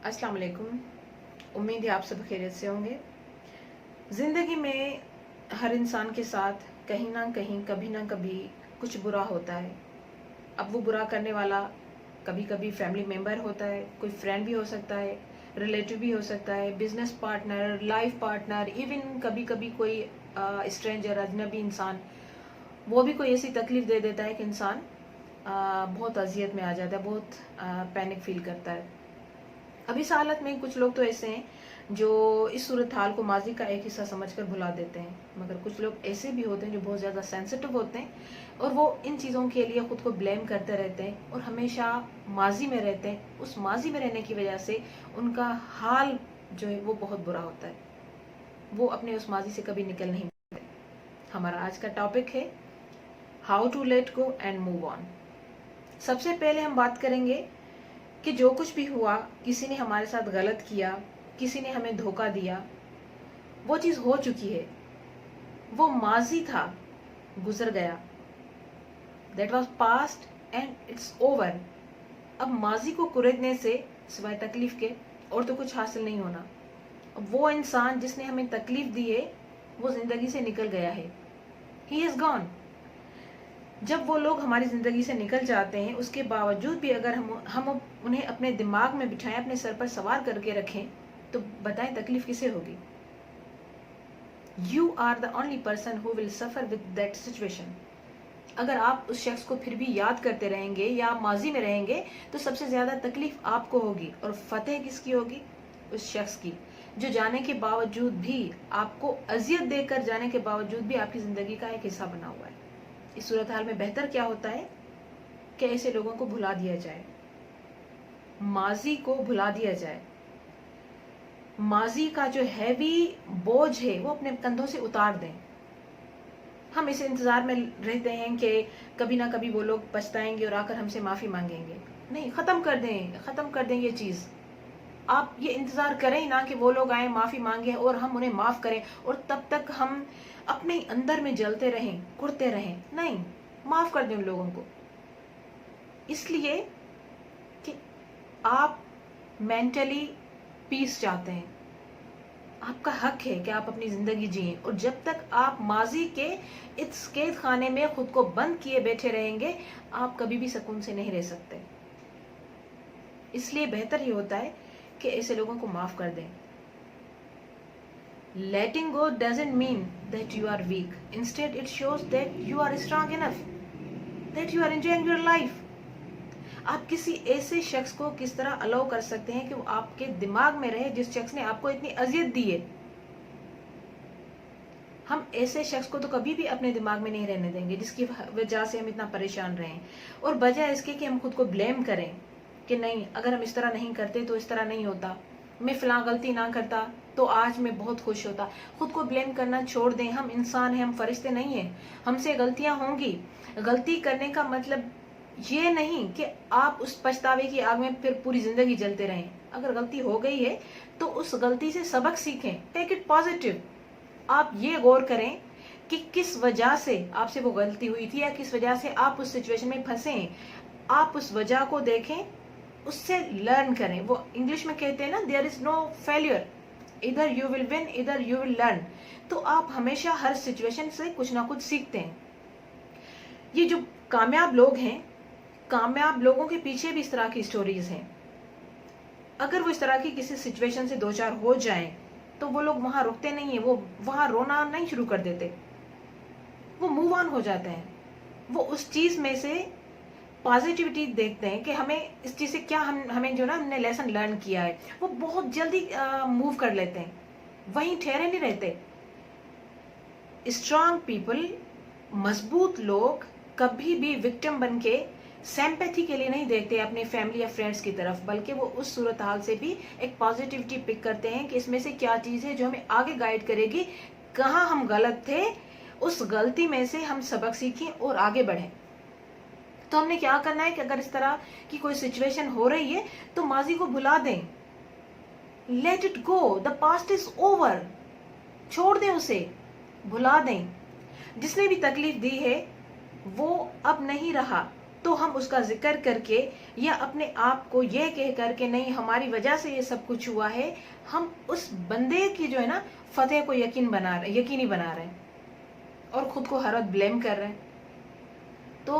अस्सलाम वालेकुम। उम्मीद है आप सब खैरियत से होंगे। ज़िंदगी में हर इंसान के साथ कहीं ना कहीं कभी ना कभी कुछ बुरा होता है। अब वो बुरा करने वाला कभी कभी फैमिली मेम्बर होता है, कोई फ्रेंड भी हो सकता है, रिलेटिव भी हो सकता है, business partner, life partner, even कभी कभी कोई स्ट्रेंजर, अजनबी इंसान, वो भी कोई ऐसी तकलीफ दे देता है कि इंसान बहुत अजियत में आ जाता है, बहुत पैनिक फील करता है। अब इस हालत में कुछ लोग तो ऐसे हैं जो इस सूरत हाल को माजी का एक हिस्सा समझकर भुला देते हैं, मगर कुछ लोग ऐसे भी होते हैं जो बहुत ज़्यादा सेंसिटिव होते हैं और वो इन चीज़ों के लिए खुद को ब्लेम करते रहते हैं और हमेशा माजी में रहते हैं। उस माजी में रहने की वजह से उनका हाल जो है वो बहुत बुरा होता है, वो अपने उस माजी से कभी निकल नहीं पाते। हमारा आज का टॉपिक है how to let go and move on. सबसे पहले हम बात करेंगे कि जो कुछ भी हुआ, किसी ने हमारे साथ गलत किया, किसी ने हमें धोखा दिया, वो चीज हो चुकी है, वो माजी था, गुजर गया, that was past and it's over. अब माजी को कुरेदने से सिवाय तकलीफ के और तो कुछ हासिल नहीं होना। अब वो इंसान जिसने हमें तकलीफ दी है वो जिंदगी से निकल गया है, ही इज गॉन। जब वो लोग हमारी जिंदगी से निकल जाते हैं उसके बावजूद भी अगर हम उन्हें अपने दिमाग में बिठाएं, अपने सर पर सवार करके रखें, तो बताएं तकलीफ किसे होगी? You are the only person who will suffer with that situation. अगर आप उस शख्स को फिर भी याद करते रहेंगे या माजी में रहेंगे तो सबसे ज्यादा तकलीफ आपको होगी। और फतेह किसकी होगी? उस शख्स की जो जाने के बावजूद भी, आपको अजियत देकर जाने के बावजूद भी आपकी जिंदगी का एक हिस्सा बना हुआ है। इस सूरत हाल में बेहतर क्या होता है कि ऐसे लोगों को भुला दिया जाए, माजी को भुला दिया जाए, माजी का जो हैवी बोझ है वो अपने कंधों से उतार दें। हम इस इंतजार में रहते हैं कि कभी ना कभी वो लोग पछताएंगे और आकर हमसे माफी मांगेंगे। नहीं, खत्म कर दें, खत्म कर दें ये चीज। आप ये इंतजार करें ना कि वो लोग आए, माफी मांगे और हम उन्हें माफ करें और तब तक हम अपने अंदर में जलते रहें, कुड़ते रहें। नहीं, माफ कर दें उन लोगों को, इसलिए कि आप मेंटली पीस चाहते हैं। आपका हक है कि आप अपनी जिंदगी जिए, और जब तक आप माजी के इस कैद खाने में खुद को बंद किए बैठे रहेंगे, आप कभी भी सुकून से नहीं रह सकते। इसलिए बेहतर ही होता है कि ऐसे लोगों को माफ कर दें। Letting go doesn't mean that you are weak. Instead, it shows that you are strong enough, that you are enjoying your life. आप किसी ऐसे शख्स को किस तरह अलाउ कर सकते हैं कि वो आपके दिमाग में रहे जिस शख्स ने आपको इतनी अजियत दी है? हम ऐसे शख्स को तो कभी भी अपने दिमाग में नहीं रहने देंगे जिसकी वजह से हम इतना परेशान रहें, और बजाय इसके कि हम खुद को ब्लेम करें कि नहीं, अगर हम इस तरह नहीं करते तो इस तरह नहीं होता, मैं फलां गलती ना करता तो आज मैं बहुत खुश होता। खुद को ब्लेम करना छोड़ दें। हम इंसान हैं, हम फरिश्ते नहीं हैं, हमसे गलतियां होंगी। गलती करने का मतलब ये नहीं कि आप उस पछतावे की आग में फिर पूरी जिंदगी जलते रहें। अगर गलती हो गई है तो उस गलती से सबक सीखें, टेक इट पॉजिटिव। आप ये गौर करें कि किस वजह से आपसे वो गलती हुई थी या किस वजह से आप उस सिचुएशन में फंसे हैं। आप उस वजह को देखें, उससे लर्न करें। वो इंग्लिश में कहते हैं ना, देयर इज नो फेल्यूर, इधर यू विल विन, इधर यू विल लर्न। तो आप हमेशा हर सिचुएशन से कुछ ना कुछ सीखते हैं। ये जो कामयाब लोग हैं, कामयाब लोगों के पीछे भी इस तरह की स्टोरीज हैं। अगर वो इस तरह की किसी सिचुएशन से दो चार हो जाएं तो वो लोग वहां रुकते नहीं है, वो वहां रोना नहीं शुरू कर देते, वो मूव ऑन हो जाते हैं। वो उस चीज में से पॉजिटिविटी देखते हैं कि हमें इस चीज से क्या हमें जो ना हमने लेसन लर्न किया है, वो बहुत जल्दी मूव कर लेते हैं, वहीं ठहरे नहीं रहते। स्ट्रांग पीपल, मजबूत लोग कभी भी विक्टिम बन के सिंपैथी के लिए नहीं देखते अपने फैमिली या फ्रेंड्स की तरफ, बल्कि वो उस सूरत हाल से भी एक पॉजिटिविटी पिक करते हैं कि इसमें से क्या चीज है जो हमें आगे गाइड करेगी, कहाँ हम गलत थे, उस गलती में से हम सबक सीखें और आगे बढ़ें। तो हमने क्या करना है कि अगर इस तरह की कोई सिचुएशन हो रही है तो माजी को भुला दें, let it go, the past is over, छोड़ दें उसे, भुला दें। जिसने भी तकलीफ दी है वो अब नहीं रहा, तो हम उसका जिक्र करके या अपने आप को ये कह करके नहीं हमारी वजह से ये सब कुछ हुआ है, हम उस बंदे की जो है ना फतेह को यकीनी बना रहे हैं और खुद को हर वक्त ब्लेम कर रहे हैं। तो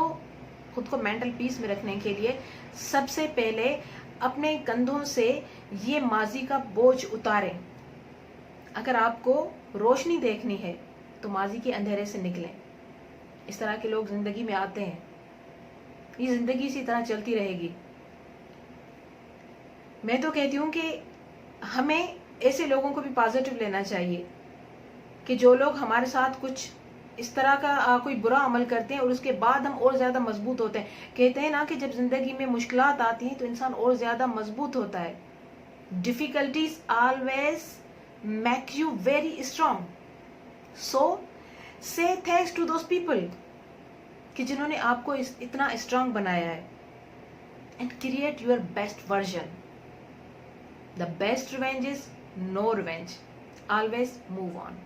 खुद को मेंटल पीस में रखने के लिए सबसे पहले अपने कंधों से ये माजी का बोझ उतारें। अगर आपको रोशनी देखनी है तो माजी के अंधेरे से निकलें। इस तरह के लोग जिंदगी में आते हैं, ये जिंदगी इसी तरह चलती रहेगी। मैं तो कहती हूँ कि हमें ऐसे लोगों को भी पॉजिटिव लेना चाहिए कि जो लोग हमारे साथ कुछ इस तरह का कोई बुरा अमल करते हैं और उसके बाद हम और ज्यादा मजबूत होते हैं। कहते हैं ना कि जब जिंदगी में मुश्किलात आती हैं तो इंसान और ज्यादा मजबूत होता है। Difficulties always make you very strong. So say thanks to those people कि जिन्होंने आपको इतना स्ट्रांग बनाया है। And create your best version. The best revenge is no revenge. Always move on.